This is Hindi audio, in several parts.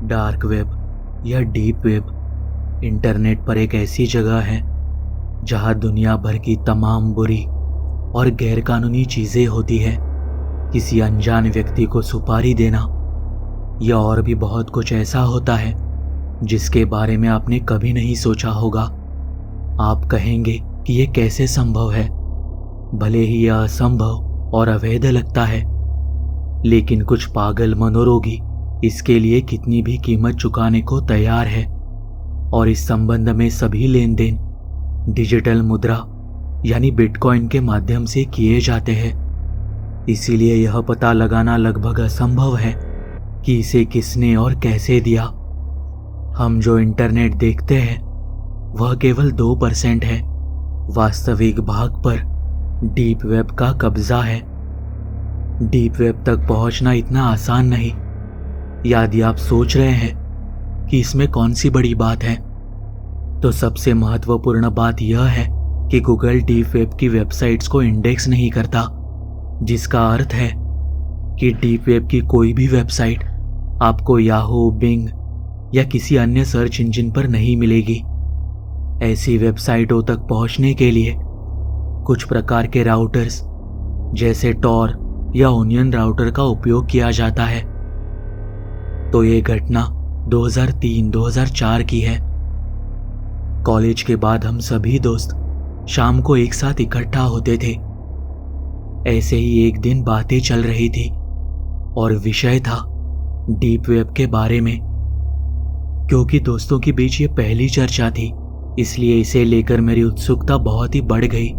डार्क वेब या डीप वेब इंटरनेट पर एक ऐसी जगह है जहां दुनिया भर की तमाम बुरी और गैरकानूनी चीजें होती है। किसी अनजान व्यक्ति को सुपारी देना या और भी बहुत कुछ ऐसा होता है जिसके बारे में आपने कभी नहीं सोचा होगा। आप कहेंगे कि यह कैसे संभव है। भले ही यह असंभव और अवैध लगता है, लेकिन कुछ पागल मनोरोगी इसके लिए कितनी भी कीमत चुकाने को तैयार है। और इस संबंध में सभी लेन देन डिजिटल मुद्रा यानी बिटकॉइन के माध्यम से किए जाते हैं। इसीलिए यह पता लगाना लगभग असंभव है कि इसे किसने और कैसे दिया। हम जो इंटरनेट देखते हैं वह केवल 2% है। वास्तविक भाग पर डीप वेब का कब्जा है। डीप वेब तक पहुंचना इतना आसान नहीं। यदि आप सोच रहे हैं कि इसमें कौन सी बड़ी बात है, तो सबसे महत्वपूर्ण बात यह है कि गूगल डीप वेब की वेबसाइट्स को इंडेक्स नहीं करता, जिसका अर्थ है कि डीप वेब की कोई भी वेबसाइट आपको याहू, बिंग या किसी अन्य सर्च इंजन पर नहीं मिलेगी। ऐसी वेबसाइटों तक पहुंचने के लिए कुछ प्रकार के राउटर्स जैसे टॉर या ओनियन राउटर का उपयोग किया जाता है। तो ये घटना 2003-2004 की है। कॉलेज के बाद हम सभी दोस्त शाम को एक साथ इकट्ठा होते थे। ऐसे ही एक दिन बातें चल रही थी और विषय था डीप वेब के बारे में। क्योंकि दोस्तों के बीच ये पहली चर्चा थी, इसलिए इसे लेकर मेरी उत्सुकता बहुत ही बढ़ गई।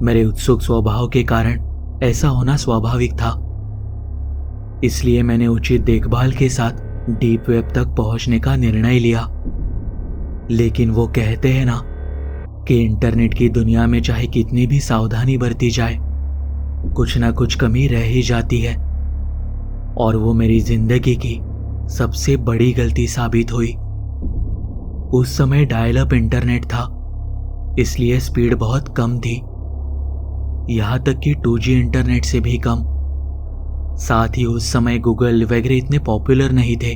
मेरे उत्सुक स्वभाव के कारण ऐसा होना स्वाभाविक था। इसलिए मैंने उचित देखभाल के साथ डीप वेब तक पहुंचने का निर्णय लिया। लेकिन वो कहते हैं ना कि इंटरनेट की दुनिया में चाहे कितनी भी सावधानी बरती जाए, कुछ ना कुछ कमी रह ही जाती है। और वो मेरी जिंदगी की सबसे बड़ी गलती साबित हुई। उस समय डायल अप इंटरनेट था, इसलिए स्पीड बहुत कम थी, यहां तक कि 2G इंटरनेट से भी कम। साथ ही उस समय गूगल वगैरह इतने पॉपुलर नहीं थे।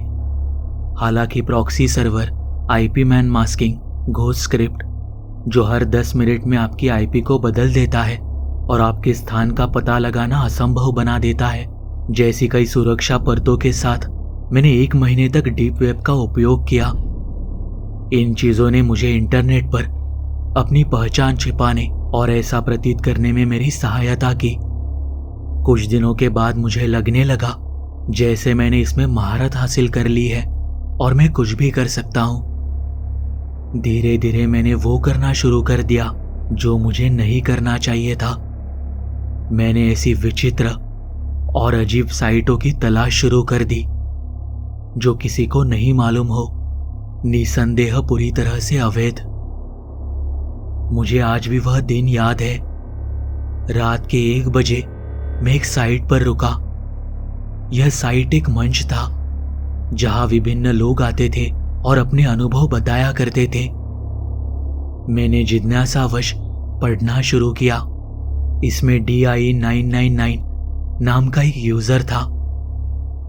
हालांकि proxy server, IP man masking, ghost script जो हर 10 मिनट में आपकी IP को बदल देता है और आपके स्थान का पता लगाना असंभव बना देता है, जैसी कई सुरक्षा परतों के साथ मैंने 1 महीने तक डीप वेब का उपयोग किया। इन चीजों ने मुझे इंटरनेट पर अपनी पहचान छिपाने और ऐसा प्रतीत करने में मेरी सहायता की। कुछ दिनों के बाद मुझे लगने लगा जैसे मैंने इसमें महारत हासिल कर ली है और मैं कुछ भी कर सकता हूं। धीरे धीरे मैंने वो करना शुरू कर दिया जो मुझे नहीं करना चाहिए था। मैंने ऐसी विचित्र और अजीब साइटों की तलाश शुरू कर दी जो किसी को नहीं मालूम हो, निसंदेह पूरी तरह से अवैध। मुझे आज भी वह दिन याद है। रात के 1 बजे मैं एक साइट पर रुका। यह साइट एक मंच था जहां विभिन्न लोग आते थे और अपने अनुभव बताया करते थे। मैंने जिज्ञासावश पढ़ना शुरू किया। इसमें DI999 नाम का एक यूजर था।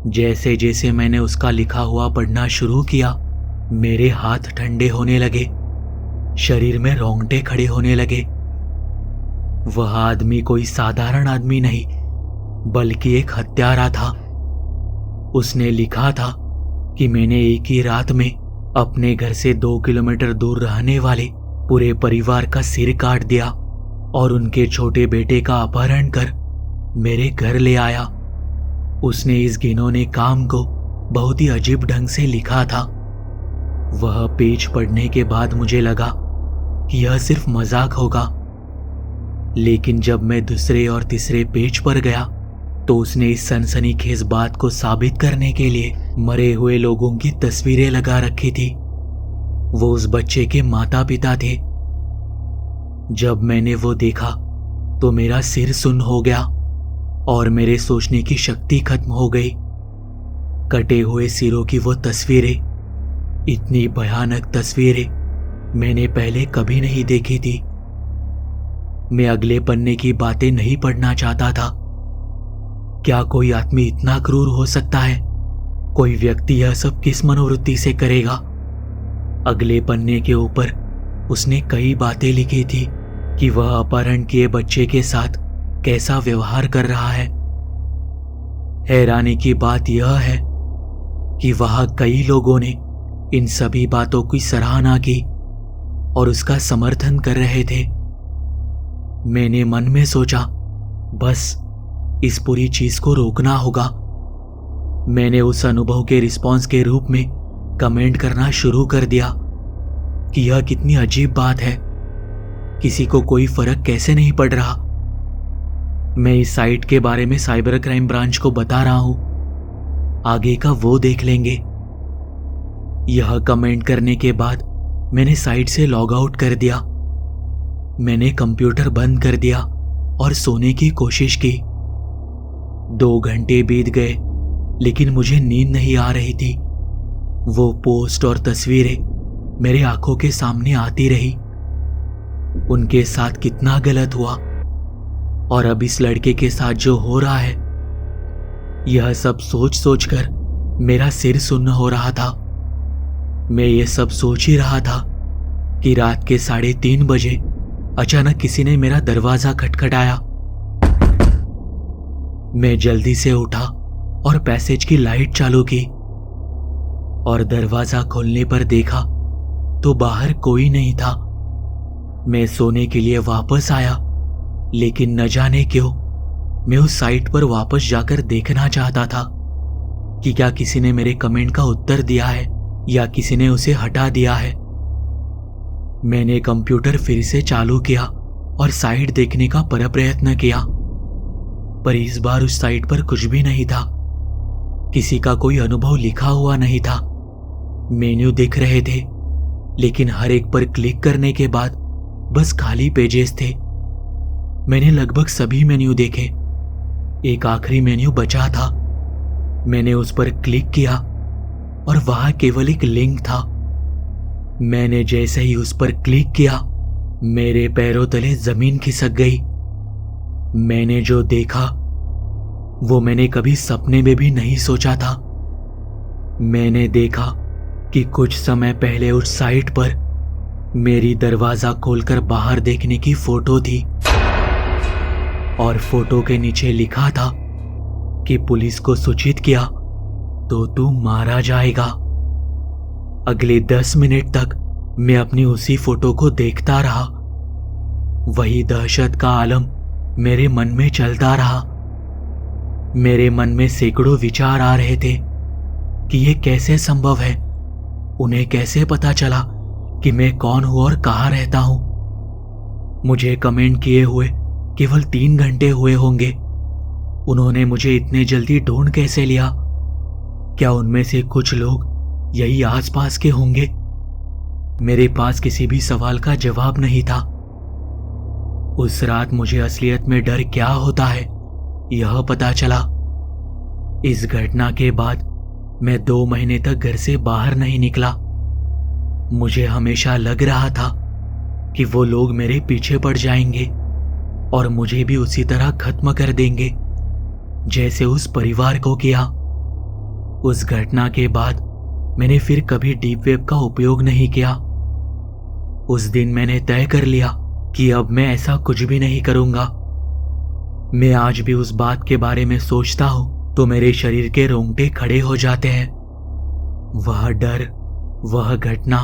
जैसे जैसे मैंने उसका लिखा हुआ पढ़ना शुरू किया, मेरे हाथ ठंडे होने लगे, शरीर में रोंगटे खड़े होने लगे। वह आदमी कोई साधारण आदमी नहीं, बल्कि एक हत्यारा था। उसने लिखा था कि मैंने एक ही रात में अपने घर से 2 किलोमीटर दूर रहने वाले पूरे परिवार का सिर काट दिया और उनके छोटे बेटे का अपहरण कर मेरे घर ले आया। उसने इस घिनौने काम को बहुत ही अजीब ढंग से लिखा था। वह पेज पढ़ने के बाद मुझे लगा कि यह सिर्फ मजाक होगा, लेकिन जब मैं दूसरे और तीसरे पेज पर गया तो उसने इस सनसनीखेज बात को साबित करने के लिए मरे हुए लोगों की तस्वीरें लगा रखी थी। वो उस बच्चे के माता पिता थे। जब मैंने वो देखा तो मेरा सिर सुन्न हो गया और मेरे सोचने की शक्ति खत्म हो गई। कटे हुए सिरों की वो तस्वीरें, इतनी भयानक तस्वीरें मैंने पहले कभी नहीं देखी थी। मैं अगले पन्ने की बातें नहीं पढ़ना चाहता था। क्या कोई आदमी इतना क्रूर हो सकता है कोई व्यक्ति यह सब किस मनोवृत्ति से करेगा? अगले पन्ने के ऊपर उसने कई बातें लिखी थी कि वह अपहरण किए बच्चे के साथ कैसा व्यवहार कर रहा है। हैरानी की बात यह है कि वहां कई लोगों ने इन सभी बातों की सराहना की और उसका समर्थन कर रहे थे। मैंने मन में सोचा, बस इस पूरी चीज को रोकना होगा। मैंने उस अनुभव के रिस्पॉन्स के रूप में कमेंट करना शुरू कर दिया कि यह कितनी अजीब बात है, किसी को कोई फर्क कैसे नहीं पड़ रहा। मैं इस साइट के बारे में साइबर क्राइम ब्रांच को बता रहा हूं, आगे का वो देख लेंगे। यह कमेंट करने के बाद मैंने साइट से लॉग आउट कर दिया। मैंने कंप्यूटर बंद कर दिया और सोने की कोशिश की। 2 घंटे बीत गए लेकिन मुझे नींद नहीं आ रही थी। वो पोस्ट और तस्वीरें मेरे आंखों के सामने आती रही। उनके साथ कितना गलत हुआ और अब इस लड़के के साथ जो हो रहा है, यह सब सोच सोच कर मेरा सिर सुन्न हो रहा था। मैं ये सब सोच ही रहा था कि रात के 3:30 बजे अचानक किसी ने मेरा दरवाजा खटखटाया। मैं जल्दी से उठा और पैसेज की लाइट चालू की और दरवाजा खोलने पर देखा तो बाहर कोई नहीं था। मैं सोने के लिए वापस आया, लेकिन न जाने क्यों मैं उस साइट पर वापस जाकर देखना चाहता था कि क्या किसी ने मेरे कमेंट का उत्तर दिया है या किसी ने उसे हटा दिया है। मैंने कंप्यूटर फिर से चालू किया और साइट देखने का प्रयत्न किया, पर इस बार उस साइट पर कुछ भी नहीं था। किसी का कोई अनुभव लिखा हुआ नहीं था। मेन्यू दिख रहे थे, लेकिन हर एक पर क्लिक करने के बाद बस खाली पेजेस थे। मैंने लगभग सभी मेन्यू देखे। एक आखिरी मेन्यू बचा था। मैंने उस पर क्लिक किया और वहां केवल एक लिंक था। मैंने जैसे ही उस पर क्लिक किया, मेरे पैरों तले जमीन खिसक गई। मैंने जो देखा वो मैंने कभी सपने में भी नहीं सोचा था। मैंने देखा कि कुछ समय पहले उस साइट पर मेरी दरवाजा खोलकर बाहर देखने की फोटो थी और फोटो के नीचे लिखा था कि पुलिस को सूचित किया तो तू मारा जाएगा। अगले 10 मिनट तक मैं अपनी उसी फोटो को देखता रहा। वही दहशत का आलम मेरे मन में चलता रहा। मेरे मन में सैकड़ों विचार आ रहे थे कि यह कैसे संभव है। उन्हें कैसे पता चला कि मैं कौन हूं और कहां रहता हूं। मुझे कमेंट किए हुए केवल 3 घंटे हुए होंगे। उन्होंने मुझे इतने जल्दी ढूंढ कैसे लिया? क्या उनमें से कुछ लोग यही आसपास के होंगे? मेरे पास किसी भी सवाल का जवाब नहीं था। उस रात मुझे असलियत में डर क्या होता है यह पता चला। इस घटना के बाद मैं 2 महीने तक घर से बाहर नहीं निकला। मुझे हमेशा लग रहा था कि वो लोग मेरे पीछे पड़ जाएंगे और मुझे भी उसी तरह खत्म कर देंगे जैसे उस परिवार को किया। उस घटना के बाद मैंने फिर कभी डीप वेब का उपयोग नहीं किया। उस दिन मैंने तय कर लिया कि अब मैं ऐसा कुछ भी नहीं करूंगा। मैं आज भी उस बात के बारे में सोचता हूं तो मेरे शरीर के रोंगटे खड़े हो जाते हैं। वह डर, वह घटना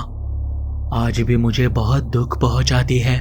आज भी मुझे बहुत दुख पहुंचाती है।